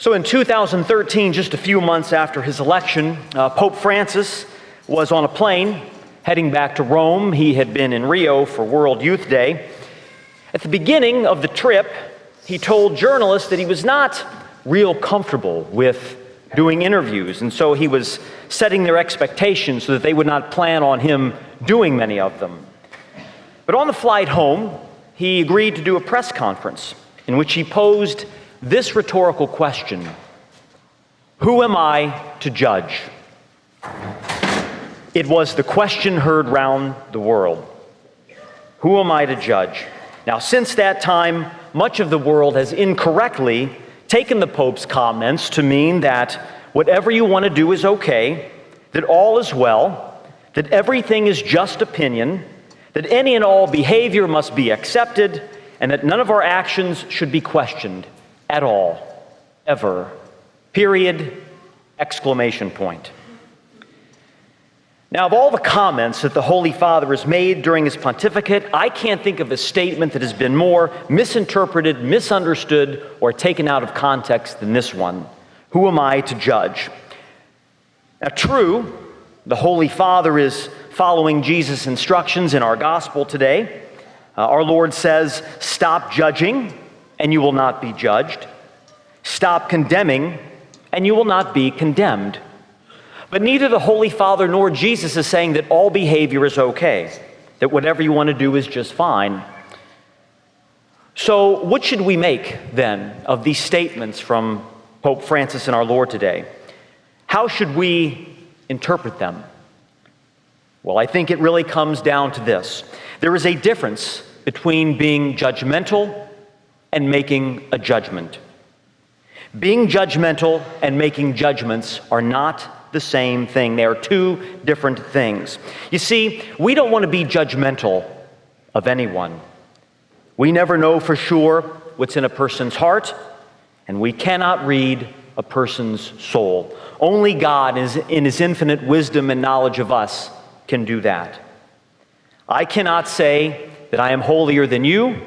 So in 2013, just a few months after his election, Pope Francis was on a plane heading back to Rome. He had been in Rio for World Youth Day. At the beginning of the trip, he told journalists that he was not real comfortable with doing interviews, and so he was setting their expectations so that they would not plan on him doing many of them. But on the flight home, he agreed to do a press conference in which he posed this rhetorical question: who am I to judge? It was the question heard round the world. Who am I to judge? Now, since that time, much of the world has incorrectly taken the Pope's comments to mean that whatever you want to do is okay, that all is well, that everything is just opinion, that any and all behavior must be accepted, and that none of our actions should be questioned at all, ever. Period, exclamation point. Now, of all the comments that the Holy Father has made during his pontificate, I can't think of a statement that has been more misinterpreted, misunderstood, or taken out of context than this one. Who am I to judge? Now, true, the Holy Father is following Jesus' instructions in our gospel today. Our Lord says, "Stop judging, and you will not be judged. Stop condemning, and you will not be condemned." But neither the Holy Father nor Jesus is saying that all behavior is okay, that whatever you want to do is just fine. So what should we make, then, of these statements from Pope Francis and our Lord today? How should we interpret them? Well, I think it really comes down to this. There is a difference between being judgmental and making a judgment. Being judgmental and making judgments are not the same thing. They are two different things. You see, we don't want to be judgmental of anyone. We never know for sure what's in a person's heart, and we cannot read a person's soul. Only God, in his infinite wisdom and knowledge of us, can do that. I cannot say that I am holier than you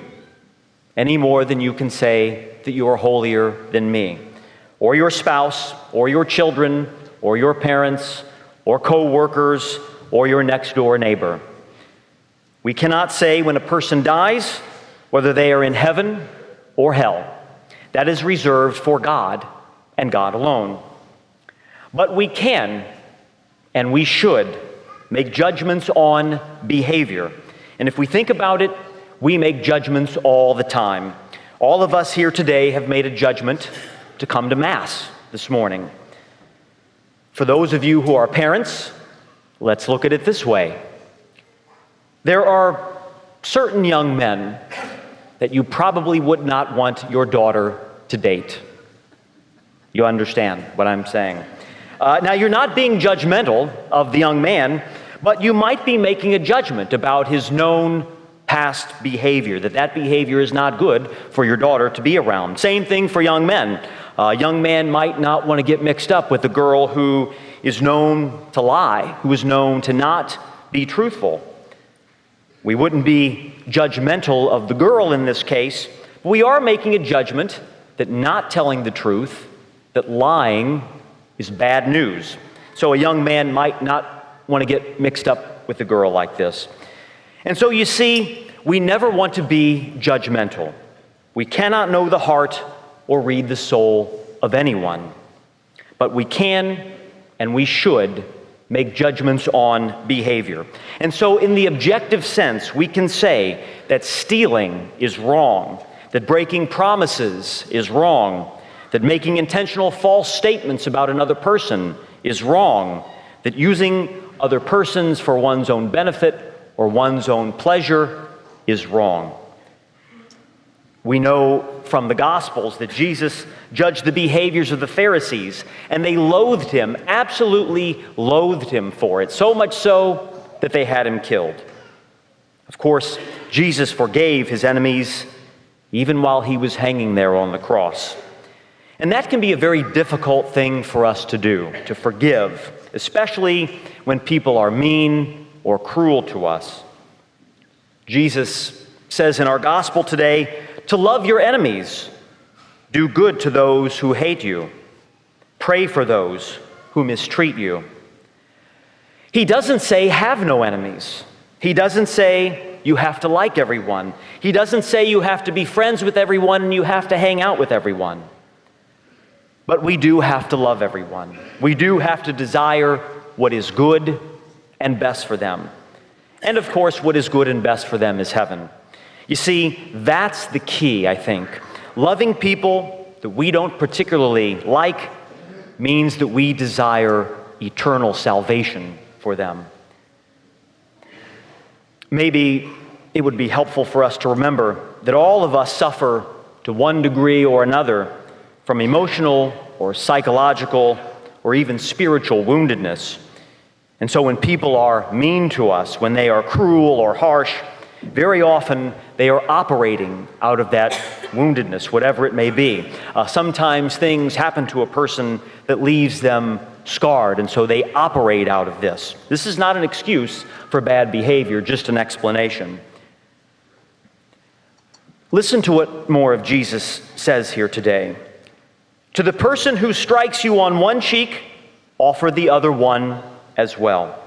any more than you can say that you are holier than me, or your spouse, or your children, or your parents, or co-workers, or your next-door neighbor. We cannot say when a person dies whether they are in heaven or hell. That is reserved for God and God alone. But we can, and we should, make judgments on behavior. And if we think about it, we make judgments all the time. All of us here today have made a judgment to come to Mass this morning. For those of you who are parents, let's look at it this way. There are certain young men that you probably would not want your daughter to date. You understand what I'm saying. Now, you're not being judgmental of the young man, but you might be making a judgment about his known past behavior, that behavior is not good for your daughter to be around. Same thing for young men. A young man might not want to get mixed up with a girl who is known to lie, who is known to not be truthful. We wouldn't be judgmental of the girl in this case, but we are making a judgment that not telling the truth, that lying is bad news. So a young man might not want to get mixed up with a girl like this. And so you see, we never want to be judgmental. We cannot know the heart or read the soul of anyone. But we can and we should make judgments on behavior. And so in the objective sense, we can say that stealing is wrong, that breaking promises is wrong, that making intentional false statements about another person is wrong, that using other persons for one's own benefit or one's own pleasure is wrong. We know from the Gospels that Jesus judged the behaviors of the Pharisees, and they loathed him, absolutely loathed him for it, so much so that they had him killed. Of course, Jesus forgave his enemies even while he was hanging there on the cross. And that can be a very difficult thing for us to do, to forgive, especially when people are mean or cruel to us. Jesus says in our gospel today to love your enemies, Do good to those who hate you. Pray for those who mistreat you. He doesn't say have no enemies. He doesn't say you have to like everyone. He doesn't say you have to be friends with everyone and you have to hang out with everyone. But we do have to love everyone. We do have to desire what is good and best for them. And of course, what is good and best for them is heaven. You see, that's the key, I think. Loving people that we don't particularly like means that we desire eternal salvation for them. Maybe it would be helpful for us to remember that all of us suffer to one degree or another from emotional or psychological or even spiritual woundedness. And so when people are mean to us, when they are cruel or harsh, very often they are operating out of that woundedness, whatever it may be. Sometimes things happen to a person that leaves them scarred, and so they operate out of this. This is not an excuse for bad behavior, just an explanation. Listen to what more of Jesus says here today. To the person who strikes you on one cheek, offer the other one as well.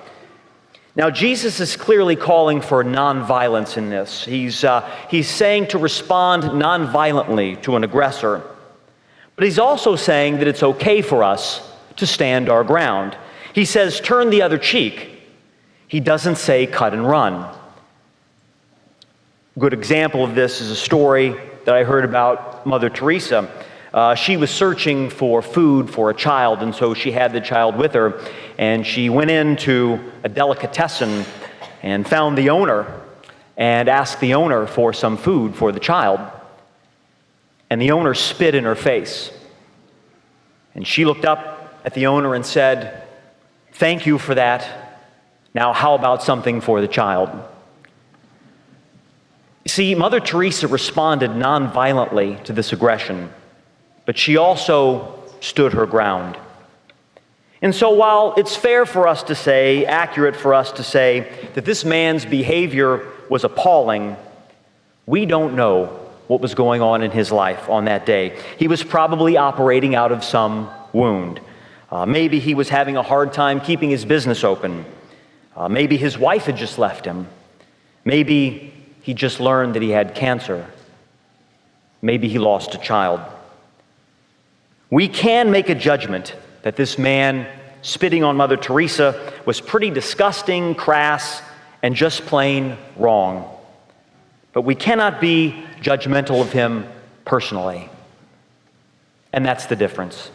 Now, Jesus is clearly calling for nonviolence in this. He's saying to respond nonviolently to an aggressor. But he's also saying that it's okay for us to stand our ground. He says, turn the other cheek. He doesn't say cut and run. A good example of this is a story that I heard about Mother Teresa. She was searching for food for a child, and so she had the child with her, and she went into a delicatessen and found the owner and asked the owner for some food for the child. And the owner spit in her face. And she looked up at the owner and said, "Thank you for that. Now how about something for the child?" See, Mother Teresa responded nonviolently to this aggression, but she also stood her ground. And so while it's fair for us to say, accurate for us to say, that this man's behavior was appalling, we don't know what was going on in his life on that day. He was probably operating out of some wound. Maybe he was having a hard time keeping his business open. Maybe his wife had just left him. Maybe he just learned that he had cancer. Maybe he lost a child. We can make a judgment that this man spitting on Mother Teresa was pretty disgusting, crass, and just plain wrong. But we cannot be judgmental of him personally. And that's the difference.